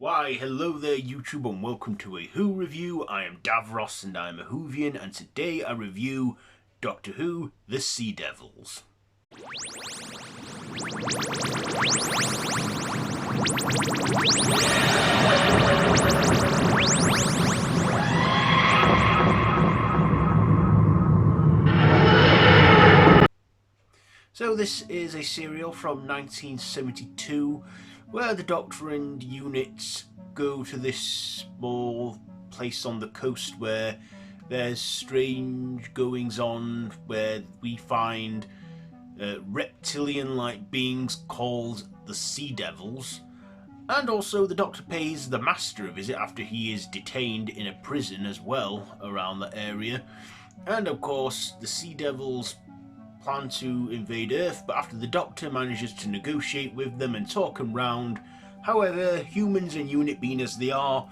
Why, hello there YouTube and welcome to a Who review. I am Davros and I am a Whovian, and today I review Doctor Who, The Sea Devils. So this is a serial from 1972 where the Doctor and units go to this small place on the coast where there's strange goings on, where we find reptilian-like beings called the Sea Devils, and also the Doctor pays the Master a visit after he is detained in a prison as well around the area. And of course the Sea Devils plan to invade Earth, but after the Doctor manages to negotiate with them and talk them round, however, humans and unit being as they are,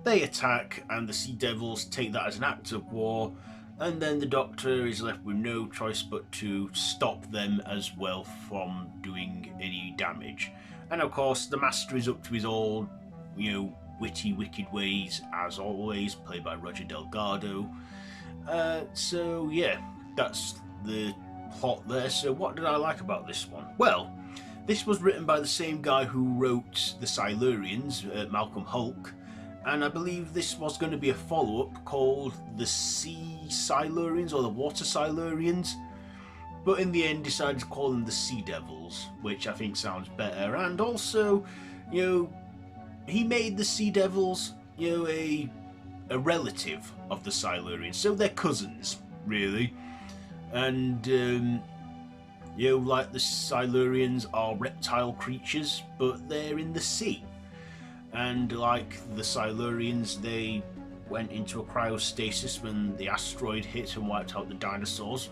they attack and the Sea Devils take that as an act of war, and then the Doctor is left with no choice but to stop them as well from doing any damage. And of course the Master is up to his old, witty, wicked ways as always, played by Roger Delgardo. So yeah, that's the plot there. So what did I like about this one? Well, this was written by the same guy who wrote the Silurians, Malcolm Hulke, and I believe this was going to be a follow-up called the Sea Silurians or the Water Silurians, but in the end decided to call them the Sea Devils, which I think sounds better. And also, he made the Sea Devils, a relative of the Silurians, so they're cousins, really. And like the Silurians are reptile creatures, but they're in the sea. And like the Silurians, they went into a cryostasis when the asteroid hit and wiped out the dinosaurs.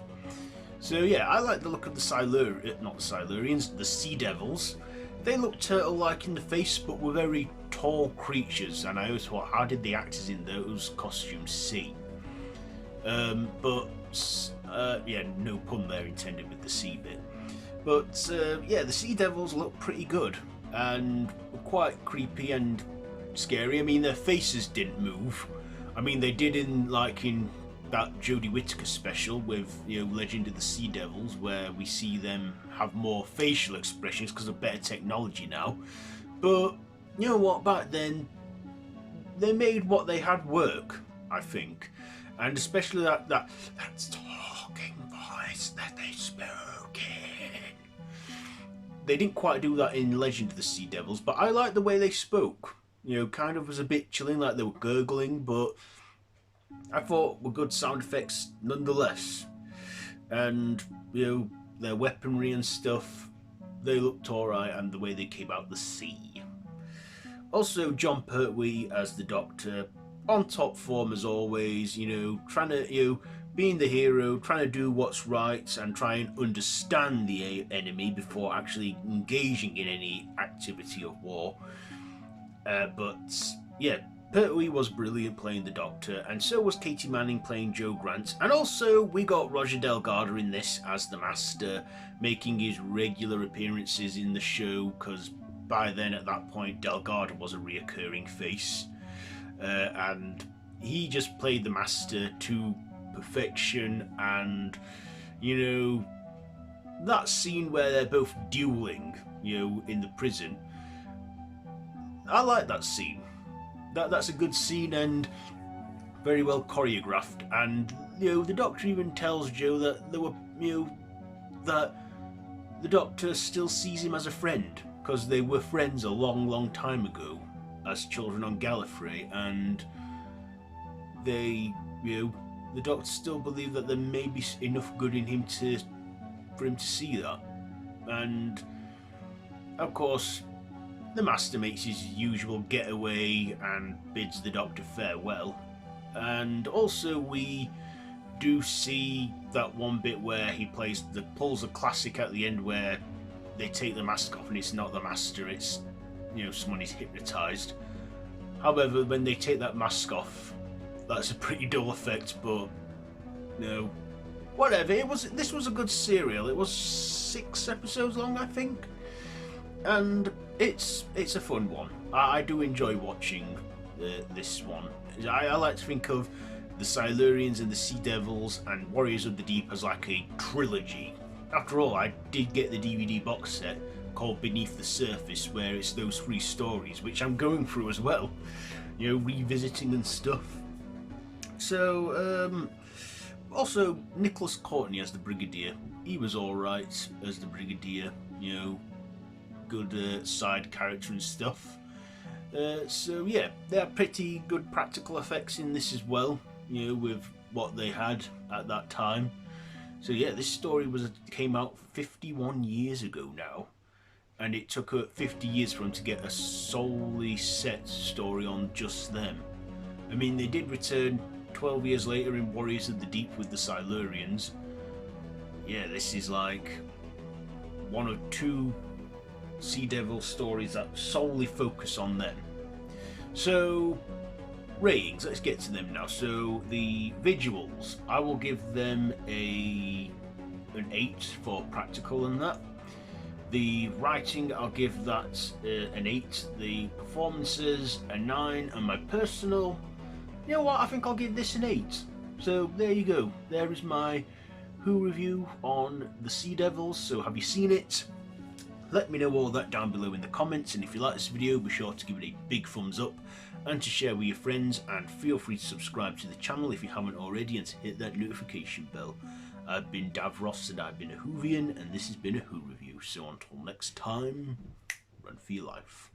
So yeah, I like the look of the Silurians, the Sea Devils. They look turtle-like in the face, but were very tall creatures, and I always thought, how did the actors in those costumes see? Yeah, no pun there intended with the sea bit. But yeah, the Sea Devils look pretty good and were quite creepy and scary. I mean, their faces didn't move. I mean, they did in that Jodie Whittaker special with Legend of the Sea Devils, where we see them have more facial expressions because of better technology now. But you know what? Back then, they made what they had work, I think, and especially that talking voice that they spoke in. They didn't quite do that in Legend of the Sea Devils, but I liked the way they spoke. Kind of was a bit chilling, like they were gurgling, but I thought were good sound effects nonetheless. And their weaponry and stuff, they looked alright, and the way they came out the sea. Also, Jon Pertwee as the Doctor, on top form as always, trying to, being the hero, trying to do what's right and try and understand the enemy before actually engaging in any activity of war. But yeah, Pertwee was brilliant playing the Doctor, and so was Katy Manning playing Jo Grant. And also we got Roger Delgardo in this as the Master, making his regular appearances in the show, because by then at that point Delgardo was a reoccurring face. And he just played the Master to perfection. And that scene where they're both dueling in the prison, I like that scene. That's a good scene and very well choreographed. And the Doctor even tells Jo that there were that the Doctor still sees him as a friend, because they were friends a long time ago as children on Gallifrey, and they the Doctor still believe that there may be enough good in him for him to see that. And of course the Master makes his usual getaway and bids the Doctor farewell. And also we do see that one bit where he pulls a classic at the end where they take the mask off and it's not the Master, it's someone is hypnotised. However, when they take that mask off, that's a pretty dull effect, but whatever. This was a good serial. It was 6 episodes long, I think, and It's a fun one. I do enjoy watching this one. I like to think of the Silurians and the Sea Devils and Warriors of the Deep as like a trilogy. After all, I did get the DVD box set called Beneath the Surface, where it's those 3 stories, which I'm going through as well, you know, revisiting and stuff. So, also, Nicholas Courtney as the Brigadier. He was alright as the Brigadier, you know, good side character and stuff. So yeah, there are pretty good practical effects in this as well, you know, with what they had at that time. So yeah, this story came out 51 years ago now, and it took 50 years for them to get a solely set story on just them. I mean, they did return 12 years later in Warriors of the Deep with the Silurians. Yeah, this is like one or two Sea Devil stories that solely focus on them. So, ratings, let's get to them now. So, the visuals, I will give them an 8 for practical and that. The writing, I'll give that an 8. The performances, a 9. And my personal, you know what, I think I'll give this an 8. So there you go. There is my Who review on the Sea Devils. So have you seen it? Let me know all that down below in the comments, and if you like this video, be sure to give it a big thumbs up and to share with your friends, and feel free to subscribe to the channel if you haven't already and to hit that notification bell. I've been Davros and I've been a Whovian, and this has been a Who review. So until next time, run for your life.